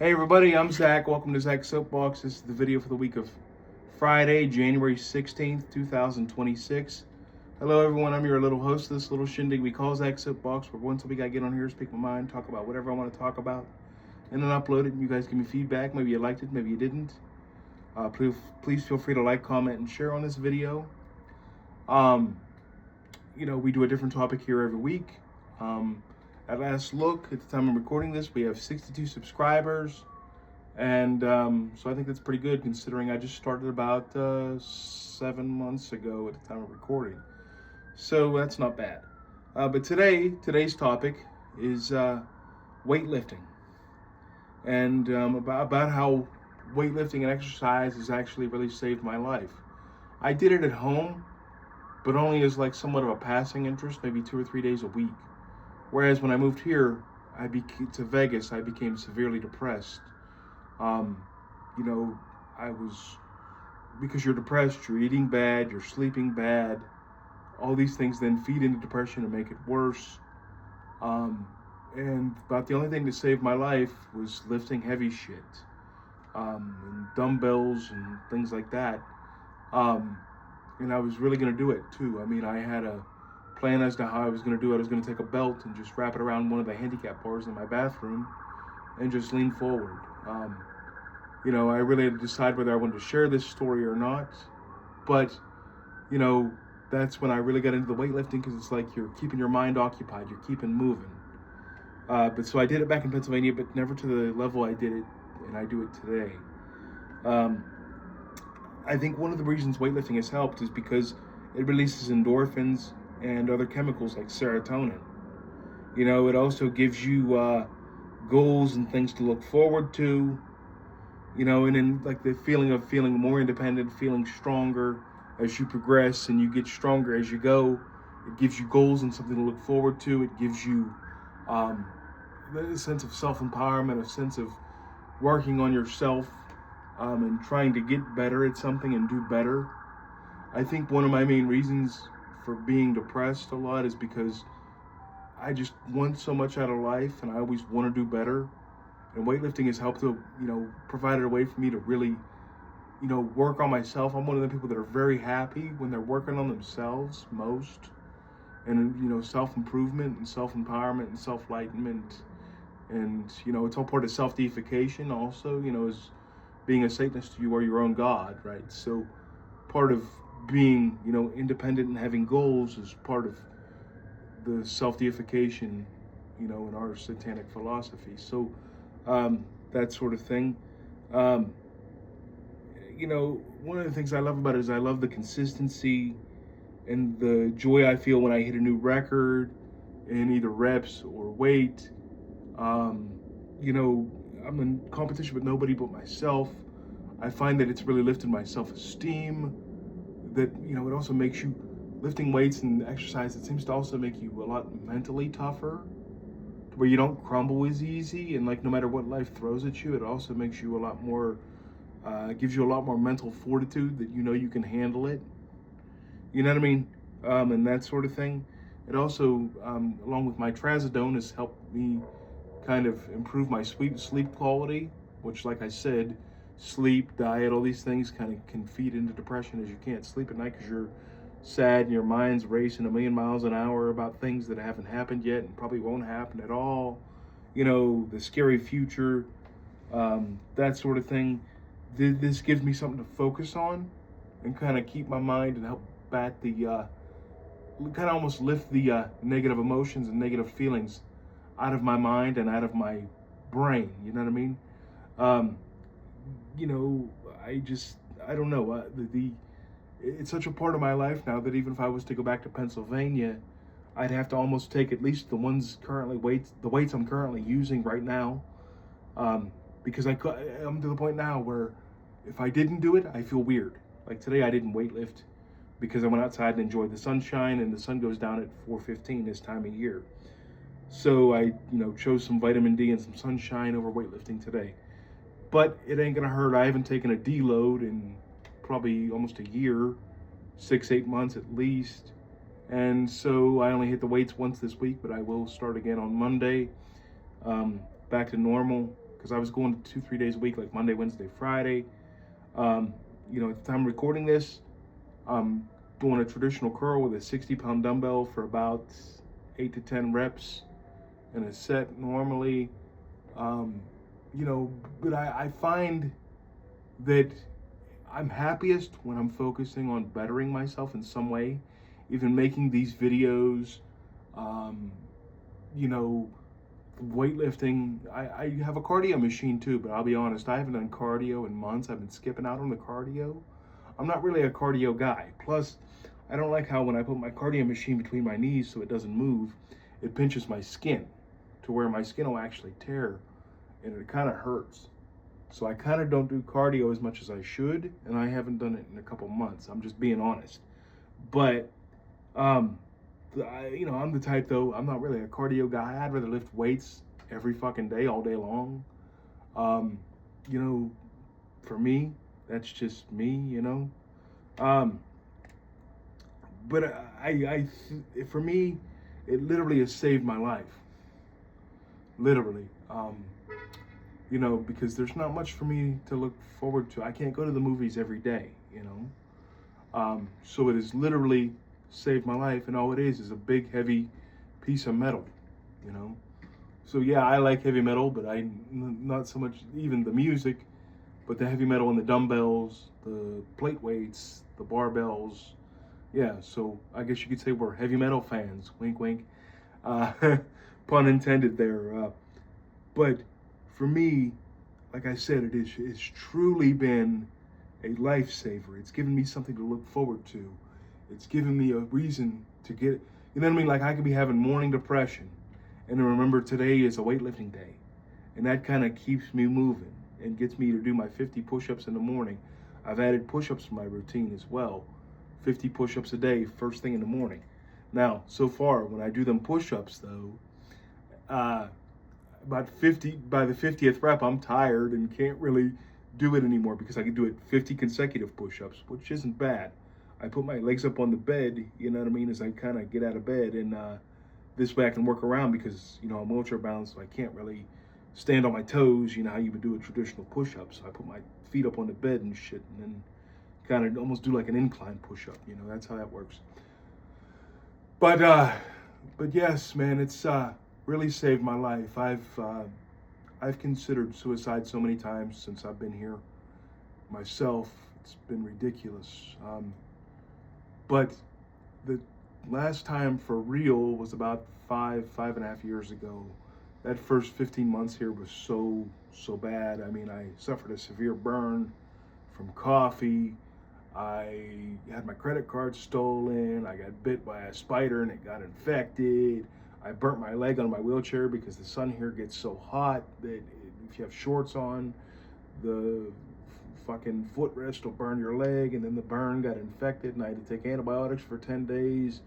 Hey everybody, I'm Zach. Welcome to Zach's Soapbox. This is the video for the week of Friday, January 16th, 2026. Hello everyone, I'm your little host of this little shindig we call Zach's Soapbox, where once a week I get on here, speak my mind, talk about whatever I want to talk about, and then upload it and you guys give me feedback. Maybe you liked it, maybe you didn't. Please feel free to like, comment, and share on this video. We do a different topic here every week. At last look, at the time I'm recording this, we have 62 subscribers. And so I think that's pretty good considering I just started about 7 months ago at the time of recording. So that's not bad. But today's topic is weightlifting. And about how weightlifting and exercise has actually really saved my life. I did it at home, but only as like somewhat of a passing interest, maybe 2 or 3 days a week. Whereas when I moved here, to Vegas, I became severely depressed. I was, because you're depressed, you're eating bad, you're sleeping bad. All these things then feed into depression and make it worse. And about the only thing that saved my life was lifting heavy shit, and dumbbells and things like that. And I was really going to do it too. I mean, I had a plan as to how I was going to do it. I was going to take a belt and just wrap it around one of the handicap bars in my bathroom and just lean forward. I really had to decide whether I wanted to share this story or not. But, that's when I really got into the weightlifting, because it's like you're keeping your mind occupied, you're keeping moving. But so I did it back in Pennsylvania, but never to the level I did it, and I do it today. I think one of the reasons weightlifting has helped is because it releases endorphins and other chemicals like serotonin. It also gives you goals and things to look forward to. And then like the feeling of feeling more independent, feeling stronger as you progress, and you get stronger as you go. It gives you goals and something to look forward to. It gives you a sense of self-empowerment, a sense of working on yourself, and trying to get better at something and do better. I think one of my main reasons for being depressed a lot is because I just want so much out of life, and I always want to do better. And weightlifting has helped to, provide a way for me to really, work on myself. I'm one of the people that are very happy when they're working on themselves most. And, self-improvement and self-empowerment and self-enlightenment. And, it's all part of self-deification also, as being a Satanist, you are your own God, right? So part of being, independent and having goals is part of the self-deification, in our satanic philosophy. So that sort of thing. One of the things I love about it is I love the consistency and the joy I feel when I hit a new record in either reps or weight. I'm in competition with nobody but myself. I find that it's really lifted my self-esteem. That, it also makes you, lifting weights and exercise, it seems to also make you a lot mentally tougher, where you don't crumble as easy, and like no matter what life throws at you, it also makes you a lot more, gives you a lot more mental fortitude that you can handle it. You know what I mean? And that sort of thing. It also, along with my trazodone, has helped me kind of improve my sleep quality, which, like I said, sleep, diet, all these things kind of can feed into depression, as you can't sleep at night because you're sad and your mind's racing a million miles an hour about things that haven't happened yet and probably won't happen at all. The scary future, that sort of thing. This gives me something to focus on and kind of keep my mind and help bat the, kind of almost lift the negative emotions and negative feelings out of my mind and out of my brain. You know what I mean? I don't know. It's such a part of my life now that even if I was to go back to Pennsylvania, I'd have to almost take at least the weights I'm currently using right now, because I'm to the point now where if I didn't do it, I feel weird. Like today, I didn't weightlift because I went outside and enjoyed the sunshine, and the sun goes down at 4:15 this time of year. So I, chose some vitamin D and some sunshine over weightlifting today. But it ain't gonna hurt. I haven't taken a deload in probably almost a year, 6-8 months at least. And so I only hit the weights once this week, but I will start again on Monday, back to normal, because I was going 2-3 days a week, like Monday, Wednesday, Friday. At the time of recording this, I'm doing a traditional curl with a 60-pound dumbbell for about 8 to 10 reps in a set normally. Um, but I find that I'm happiest when I'm focusing on bettering myself in some way, even making these videos, um, you know, weightlifting. I have a cardio machine too, but I'll be honest, I haven't done cardio in months. I've been skipping out on the cardio. I'm not really a cardio guy. Plus, I don't like how when I put my cardio machine between my knees so it doesn't move, it pinches my skin to where my skin will actually tear and it kind of hurts. So I kind of don't do cardio as much as I should, and I haven't done it in a couple months. I'm just being honest. But, I'm the type though, I'm not really a cardio guy. I'd rather lift weights every fucking day, all day long. Um, you know, for me, that's just me. Um, but for me, it literally has saved my life. Literally. Because there's not much for me to look forward to. I can't go to the movies every day. So it has literally saved my life, and all it is a big, heavy piece of metal. So yeah, I like heavy metal, but not so much even the music, but the heavy metal and the dumbbells, the plate weights, the barbells. Yeah, so I guess you could say we're heavy metal fans. Wink, wink. Pun intended there. But for me, like I said, it's truly been a lifesaver. It's given me something to look forward to. It's given me a reason to get, you know what I mean? Like I could be having morning depression and then remember today is a weightlifting day. And that kind of keeps me moving and gets me to do my 50 push-ups in the morning. I've added push-ups to my routine as well. 50 push-ups a day, first thing in the morning. Now, so far, when I do them push-ups though, by the 50th rep, I'm tired and can't really do it anymore because I can do it 50 consecutive push-ups, which isn't bad. I put my legs up on the bed, you know what I mean, as I kind of get out of bed, and this way I can work around because, I'm wheelchair bound, so I can't really stand on my toes, how you would do a traditional push-up. So I put my feet up on the bed and shit, and then kind of almost do like an incline push-up, that's how that works. But yes, man, it's really saved my life. I've considered suicide so many times since I've been here myself. It's been ridiculous. But the last time for real was about 5.5 years ago. That first 15 months here was so bad. I mean, I suffered a severe burn from coffee. I had my credit card stolen. I got bit by a spider and it got infected. I burnt my leg on my wheelchair because the sun here gets so hot that if you have shorts on, the fucking footrest will burn your leg, and then the burn got infected and I had to take antibiotics for 10 days.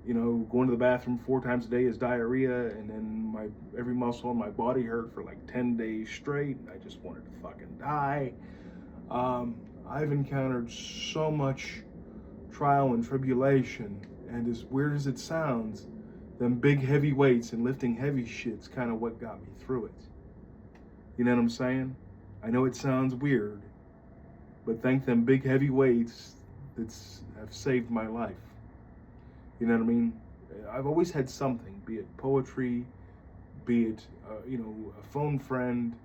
Going to the bathroom 4 times a day is diarrhea, and then every muscle in my body hurt for like 10 days straight. I just wanted to fucking die. I've encountered so much trial and tribulation, and as weird as it sounds, them big heavy weights and lifting heavy shit's kind of what got me through it. You know what I'm saying? I know it sounds weird, but thank them big heavy weights that have saved my life. You know what I mean? I've always had something, be it poetry, be it, a phone friend,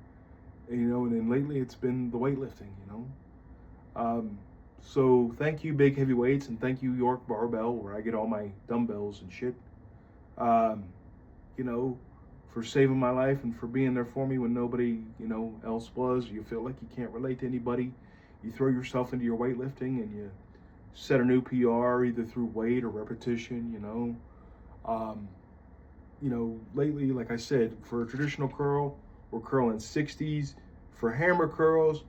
and then lately it's been the weightlifting, So thank you, Big Heavy Weights, and thank you, York Barbell, where I get all my dumbbells and shit. For saving my life and for being there for me when nobody, else was. You feel like you can't relate to anybody. You throw yourself into your weightlifting and you set a new PR either through weight or repetition, Lately, like I said, for a traditional curl, we're curling 60s. For hammer curls,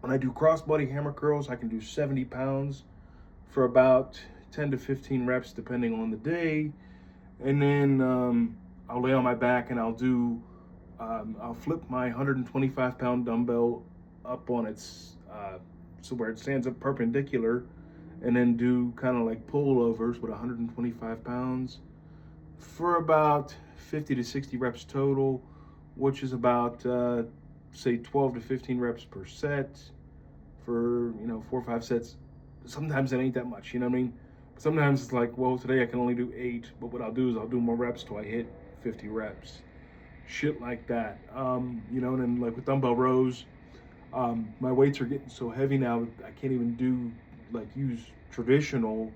when I do crossbody hammer curls, I can do 70 pounds for about 10 to 15 reps, depending on the day. And then I'll lay on my back and I'll flip my 125-pound dumbbell up on its, so where it stands up perpendicular, and then do kind of like pullovers with 125 pounds for about 50 to 60 reps total, which is about say 12 to 15 reps per set for, 4 or 5 sets. Sometimes it ain't that much, you know what I mean? Sometimes it's like, well, today I can only do 8, but what I'll do is I'll do more reps till I hit 50 reps. Shit like that. And then like with dumbbell rows, my weights are getting so heavy now that I can't even use traditional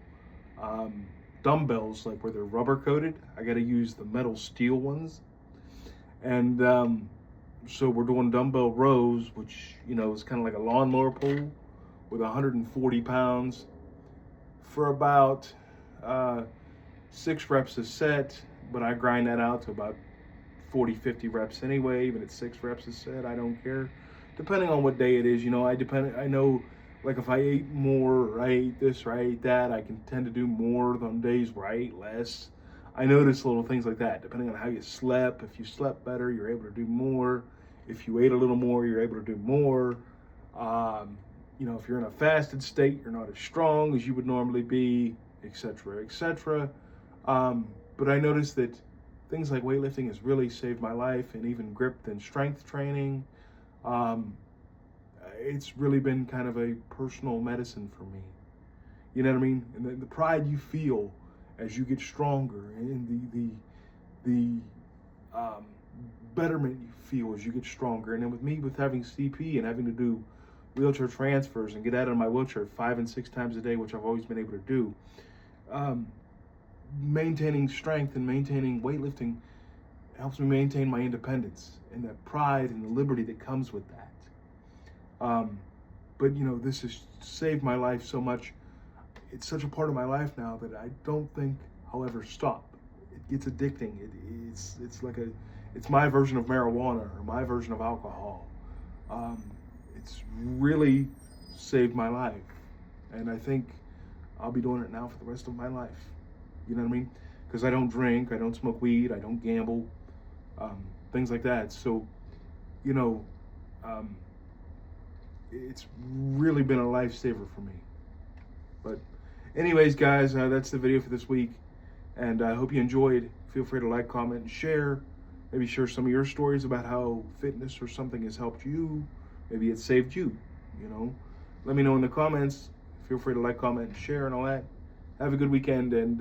dumbbells like where they're rubber coated. I got to use the metal steel ones. And so we're doing dumbbell rows, which, is kind of like a lawnmower pull with 140 pounds for about 6 reps a set, but I grind that out to about 40, 50 reps anyway, even at 6 reps a set. I don't care. Depending on what day it is, I know, like if I ate more or I ate this or I ate that, I can tend to do more on days where I ate less. I notice little things like that. Depending on how you slept, if you slept better, you're able to do more. If you ate a little more, you're able to do more. If you're in a fasted state, you're not as strong as you would normally be, etc., etc. But I noticed that things like weightlifting has really saved my life, and even grip and strength training. It's really been kind of a personal medicine for me. You know what I mean? And the pride you feel as you get stronger, and the betterment you feel as you get stronger. And then with me, with having CP and having to do wheelchair transfers and get out of my wheelchair 5 and 6 times a day, which I've always been able to do, maintaining strength and maintaining weightlifting helps me maintain my independence and that pride and the liberty that comes with that. But this has saved my life so much. It's such a part of my life now that I don't think I'll ever stop. It gets addicting. It's my version of marijuana or my version of alcohol. It's really saved my life, and I think I'll be doing it now for the rest of my life. You know what I mean? Because I don't drink, I don't smoke weed, I don't gamble, things like that. So, it's really been a lifesaver for me. But anyways, guys, that's the video for this week, and I hope you enjoyed. Feel free to like, comment, and share. Maybe share some of your stories about how fitness or something has helped you. Maybe it saved you, Let me know in the comments. Feel free to like, comment, and share and all that. Have a good weekend, and